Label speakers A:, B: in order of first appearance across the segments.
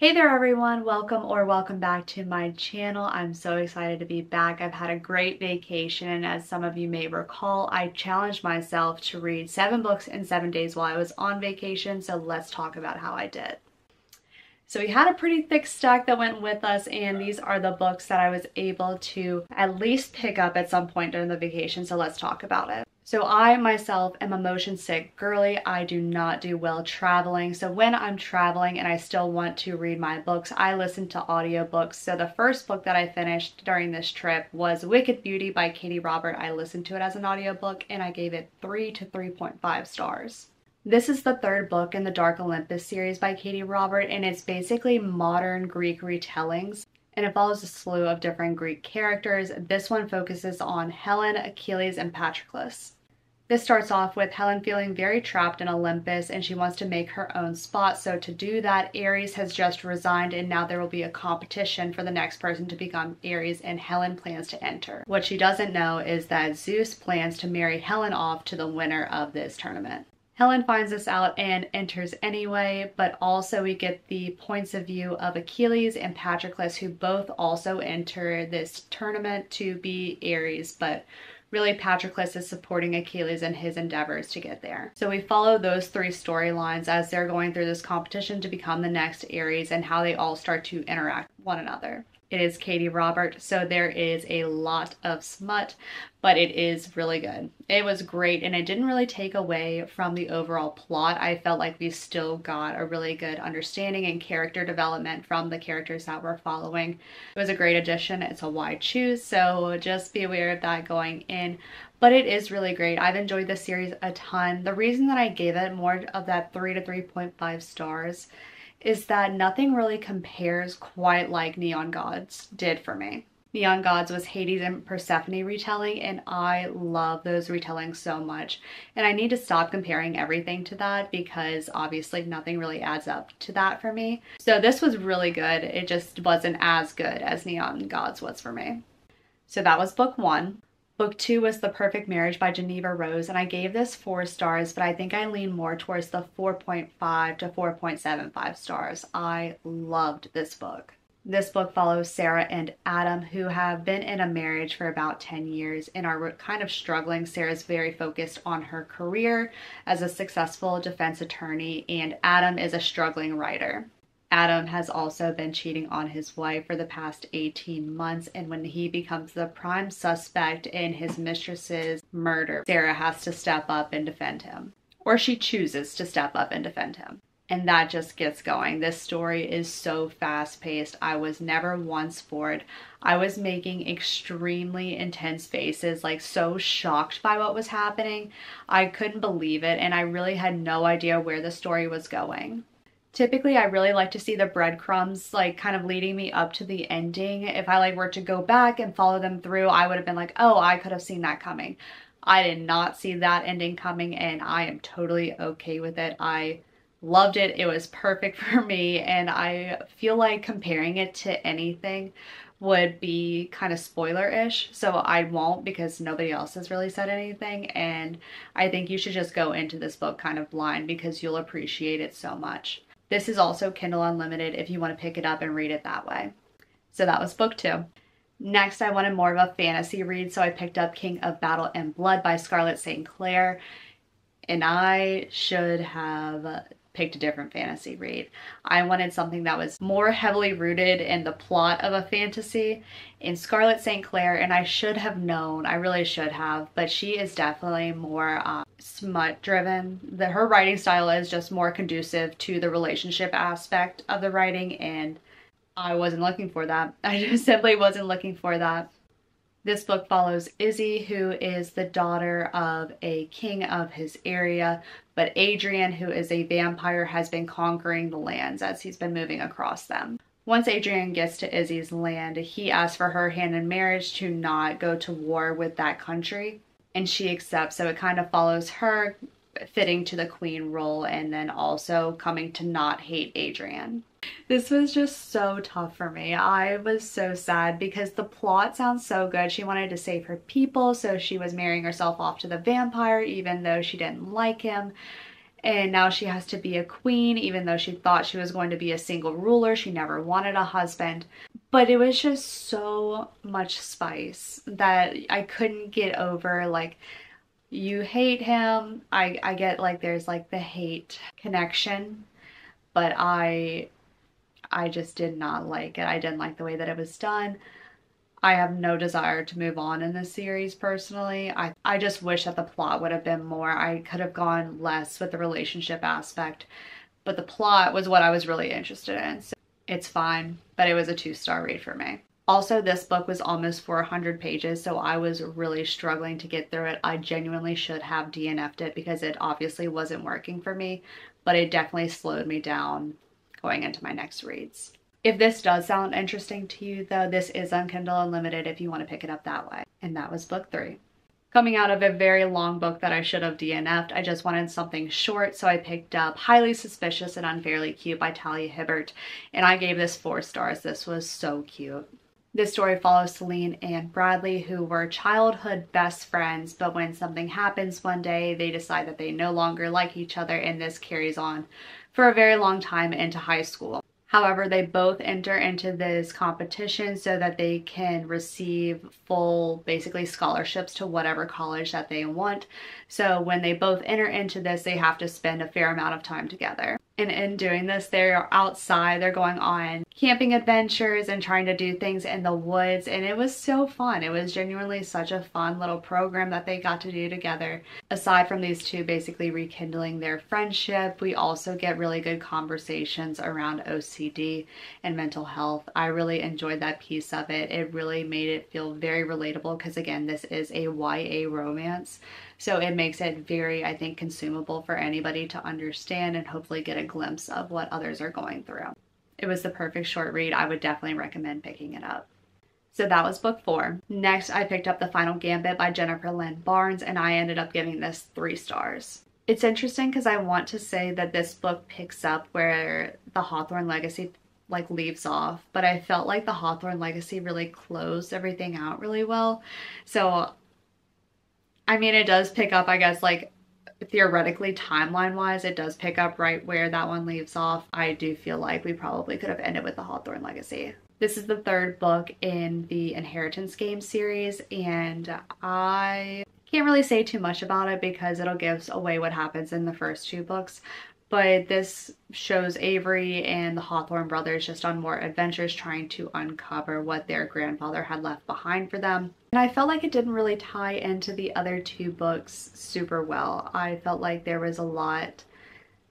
A: Hey there everyone, welcome back to my channel. I'm so excited to be back. I've had a great vacation, and as some of you may recall, I challenged myself to read 7 books in 7 days while I was on vacation, so let's talk about how I did. So we had a pretty thick stack that went with us, and these are the books that I was able to at least pick up at some point during the vacation, so let's talk about it. So I myself am a motion sick girly. I do not do well traveling. So when I'm traveling and I still want to read my books, I listen to audiobooks. So the first book that I finished during this trip was Wicked Beauty by Katie Robert. I listened to it as an audiobook and I gave it 3 to 3.5 stars. This is the third book in the Dark Olympus series by Katie Robert, and it's basically modern Greek retellings. And it follows a slew of different Greek characters. This one focuses on Helen, Achilles, and Patroclus. This starts off with Helen feeling very trapped in Olympus and she wants to make her own spot. So to do that, Ares has just resigned and now there will be a competition for the next person to become Ares, and Helen plans to enter. What she doesn't know is that Zeus plans to marry Helen off to the winner of this tournament. Helen finds this out and enters anyway, but also we get the points of view of Achilles and Patroclus, who both also enter this tournament to be Ares, but really, Patroclus is supporting Achilles in his endeavors to get there. So we follow those 3 storylines as they're going through this competition to become the next Ares and how they all start to interact with one another. It is Katie Robert, so there is a lot of smut, but it is really good. It was great, and it didn't really take away from the overall plot. I felt like we still got a really good understanding and character development from the characters that we're following. It was a great addition. It's a wide choose, so just be aware of that going in. But it is really great. I've enjoyed this series a ton. The reason that I gave it more of that 3 to 3.5 stars is that nothing really compares quite like Neon Gods did for me. Neon Gods was Hades and Persephone retelling, and I love those retellings so much. And I need to stop comparing everything to that because obviously nothing really adds up to that for me. So this was really good. It just wasn't as good as Neon Gods was for me. So that was book 1. Book 2 was The Perfect Marriage by Geneva Rose, and I gave this 4 stars, but I think I lean more towards the 4.5 to 4.75 stars. I loved this book. This book follows Sarah and Adam, who have been in a marriage for about 10 years and are kind of struggling. Sarah's very focused on her career as a successful defense attorney, and Adam is a struggling writer. Adam has also been cheating on his wife for the past 18 months, and when he becomes the prime suspect in his mistress's murder, Sarah has to step up and defend him. Or she chooses to step up and defend him. And that just gets going. This story is so fast-paced. I was never once bored. I was making extremely intense faces, like so shocked by what was happening. I couldn't believe it, and I really had no idea where the story was going. Typically, I really like to see the breadcrumbs like kind of leading me up to the ending. If I were to go back and follow them through, I would have been like, oh, I could have seen that coming. I did not see that ending coming, and I am totally okay with it. I loved it. It was perfect for me, and I feel like comparing it to anything would be kind of spoiler-ish, so I won't because nobody else has really said anything, and I think you should just go into this book kind of blind because you'll appreciate it so much. This is also Kindle Unlimited if you want to pick it up and read it that way. So that was book 2. Next, I wanted more of a fantasy read, so I picked up King of Battle and Blood by Scarlett St. Clair, and I should have picked a different fantasy read. I wanted something that was more heavily rooted in the plot of a fantasy in Scarlett St. Clair, and I should have known, I really should have, but she is definitely more smut driven. Her writing style is just more conducive to the relationship aspect of the writing, and I wasn't looking for that. I just simply wasn't looking for that. This book follows Izzy, who is the daughter of a king of his area, but Adrian, who is a vampire, has been conquering the lands as he's been moving across them. Once Adrian gets to Izzy's land, he asks for her hand in marriage to not go to war with that country, and she accepts, so it kind of follows her fitting to the queen role and then also coming to not hate Adrian. This was just so tough for me. I was so sad because the plot sounds so good. She wanted to save her people, so she was marrying herself off to the vampire even though she didn't like him. And now she has to be a queen, even though she thought she was going to be a single ruler. She never wanted a husband. But it was just so much spice that I couldn't get over. Like, you hate him. I get like there's like the hate connection, but I just did not like it. I didn't like the way that it was done. I have no desire to move on in this series personally. I just wish that the plot would have been more. I could have gone less with the relationship aspect, but the plot was what I was really interested in. So it's fine, but it was a 2-star read for me. Also, this book was almost 400 pages, so I was really struggling to get through it. I genuinely should have DNF'd it because it obviously wasn't working for me, but it definitely slowed me down going into my next reads. If this does sound interesting to you, though, this is on Kindle Unlimited if you want to pick it up that way. And that was book 3. Coming out of a very long book that I should have DNF'd, I just wanted something short, so I picked up Highly Suspicious and Unfairly Cute by Talia Hibbert, and I gave this 4 stars. This was so cute. This story follows Celine and Bradley, who were childhood best friends, but when something happens one day, they decide that they no longer like each other, and this carries on for a very long time into high school. However, they both enter into this competition so that they can receive full, basically, scholarships to whatever college that they want. So when they both enter into this, they have to spend a fair amount of time together. And in doing this, they're outside, they're going on camping adventures and trying to do things in the woods. And it was so fun. It was genuinely such a fun little program that they got to do together. Aside from these two basically rekindling their friendship, we also get really good conversations around OCD and mental health. I really enjoyed that piece of it. It really made it feel very relatable because, again, this is a YA romance. So it makes it very, I think, consumable for anybody to understand and hopefully get a glimpse of what others are going through. It was the perfect short read. I would definitely recommend picking it up. So that was book 4. Next, I picked up The Final Gambit by Jennifer Lynn Barnes, and I ended up giving this 3 stars. It's interesting because I want to say that this book picks up where the Hawthorne Legacy leaves off, but I felt like the Hawthorne Legacy really closed everything out really well. So I mean, it does pick up, I guess, like, theoretically, timeline-wise, it does pick up right where that one leaves off. I do feel like we probably could have ended with the Hawthorne Legacy. This is the 3rd book in the Inheritance Game series, and I can't really say too much about it because it'll give away what happens in the first 2 books. But this shows Avery and the Hawthorne brothers just on more adventures trying to uncover what their grandfather had left behind for them. And I felt like it didn't really tie into the other 2 books super well. I felt like there was a lot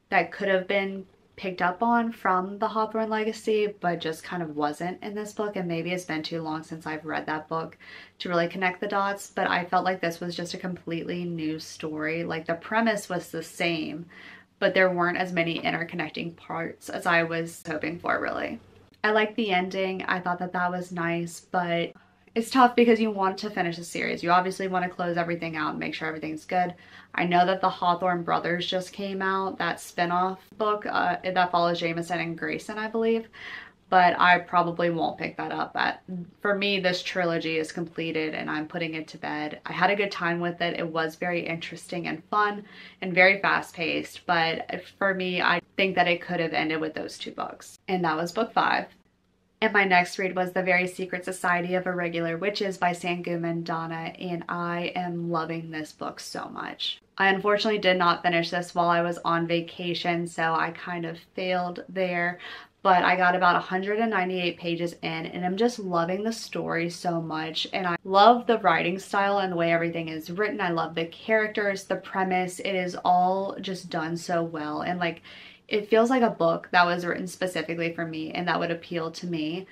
A: that could have been picked up on from the Hawthorne Legacy, but just kind of wasn't in this book. And maybe it's been too long since I've read that book to really connect the dots, but I felt like this was just a completely new story. Like, the premise was the same, but there weren't as many interconnecting parts as I was hoping for, really. I liked the ending. I thought that that was nice, but it's tough because you want to finish the series. You obviously want to close everything out and make sure everything's good. I know that the Hawthorne brothers just came out, that spin-off book that follows Jameson and Grayson, I believe, but I probably won't pick that up. For me, this trilogy is completed and I'm putting it to bed. I had a good time with it. It was very interesting and fun and very fast-paced, but for me, I think that it could have ended with those 2 books. And that was book 5. And my next read was The Very Secret Society of Irregular Witches by Sangoom Donna, and I am loving this book so much. I unfortunately did not finish this while I was on vacation, so I kind of failed there, but I got about 198 pages in, and I'm just loving the story so much, and I love the writing style and the way everything is written. I love the characters, the premise. It is all just done so well, and like, it feels like a book that was written specifically for me and that would appeal to me.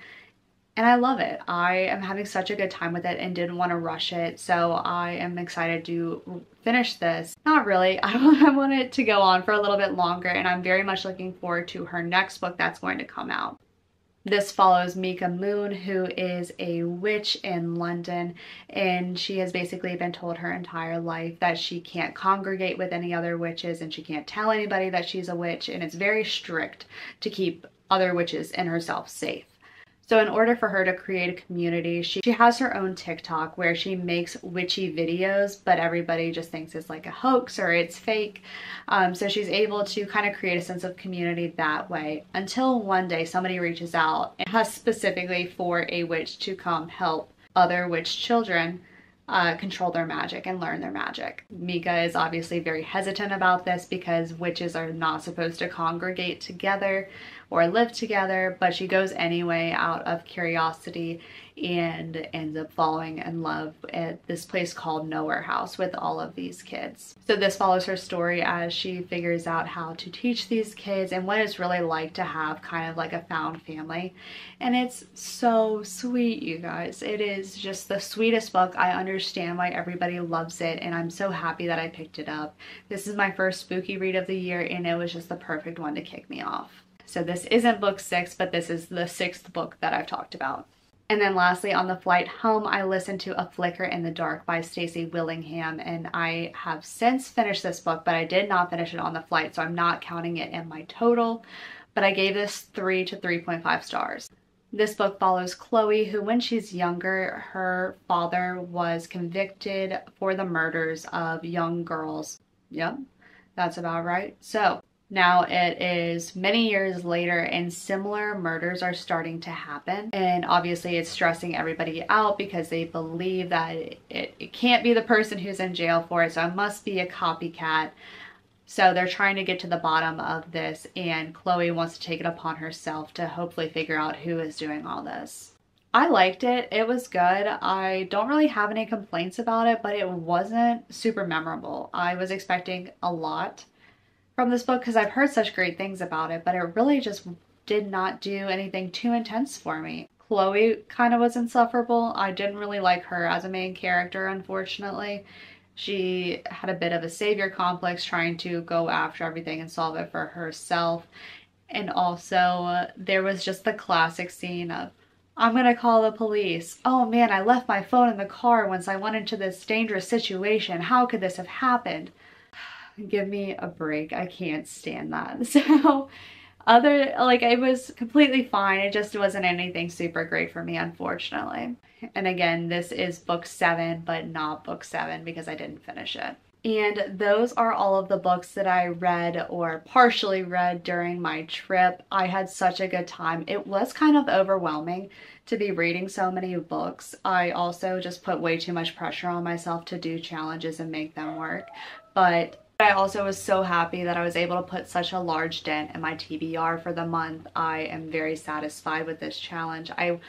A: And I love it. I am having such a good time with it and didn't want to rush it. So I am excited to finish this. Not really. I want it to go on for a little bit longer, and I'm very much looking forward to her next book that's going to come out. This follows Mika Moon, who is a witch in London, and she has basically been told her entire life that she can't congregate with any other witches and she can't tell anybody that she's a witch, and it's very strict to keep other witches and herself safe. So in order for her to create a community, she has her own TikTok where she makes witchy videos, but everybody just thinks it's like a hoax or it's fake. So she's able to kind of create a sense of community that way until one day somebody reaches out and has specifically for a witch to come help other witch children control their magic and learn their magic. Mika is obviously very hesitant about this because witches are not supposed to congregate together or live together, but she goes anyway out of curiosity and ends up falling in love at this place called Nowhere House with all of these kids. So this follows her story as she figures out how to teach these kids and what it's really like to have kind of like a found family. And it's so sweet, you guys. It is just the sweetest book. I understand why everybody loves it, and I'm so happy that I picked it up. This is my first spooky read of the year, and it was just the perfect one to kick me off. So this isn't book 6, but this is the 6th book that I've talked about. And then lastly, on the flight home, I listened to A Flicker in the Dark by Stacey Willingham, and I have since finished this book, but I did not finish it on the flight, so I'm not counting it in my total, but I gave this 3 to 3.5 stars. This book follows Chloe, who when she's younger, her father was convicted for the murders of young girls. Yep, that's about right. So now it is many years later and similar murders are starting to happen. And obviously it's stressing everybody out because they believe that it can't be the person who's in jail for it, so it must be a copycat. So they're trying to get to the bottom of this, and Chloe wants to take it upon herself to hopefully figure out who is doing all this. I liked it. It was good. I don't really have any complaints about it, but it wasn't super memorable. I was expecting a lot from this book because I've heard such great things about it, but it really just did not do anything too intense for me. Chloe kind of was insufferable. I didn't really like her as a main character, unfortunately. She had a bit of a savior complex trying to go after everything and solve it for herself. And also there was just the classic scene of, I'm gonna call the police. Oh man, I left my phone in the car once I went into this dangerous situation. How could this have happened? Give me a break. I can't stand that. So it was completely fine. It just wasn't anything super great for me, unfortunately. And again, this is book 7, but not book 7 because I didn't finish it. And those are all of the books that I read or partially read during my trip. I had such a good time. It was kind of overwhelming to be reading so many books. I also just put way too much pressure on myself to do challenges and make them work. But I also was so happy that I was able to put such a large dent in my TBR for the month. I am very satisfied with this challenge. I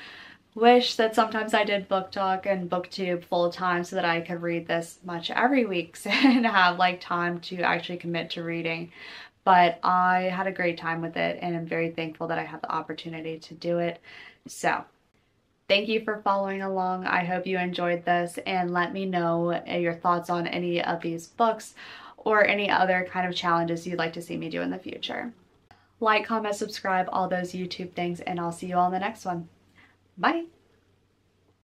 A: wish that sometimes I did book talk and booktube full time so that I could read this much every week and have like time to actually commit to reading. But I had a great time with it and I'm very thankful that I had the opportunity to do it. So thank you for following along. I hope you enjoyed this, and let me know your thoughts on any of these books or any other kind of challenges you'd like to see me do in the future. Like, comment, subscribe, all those YouTube things, and I'll see you all in the next one. Bye!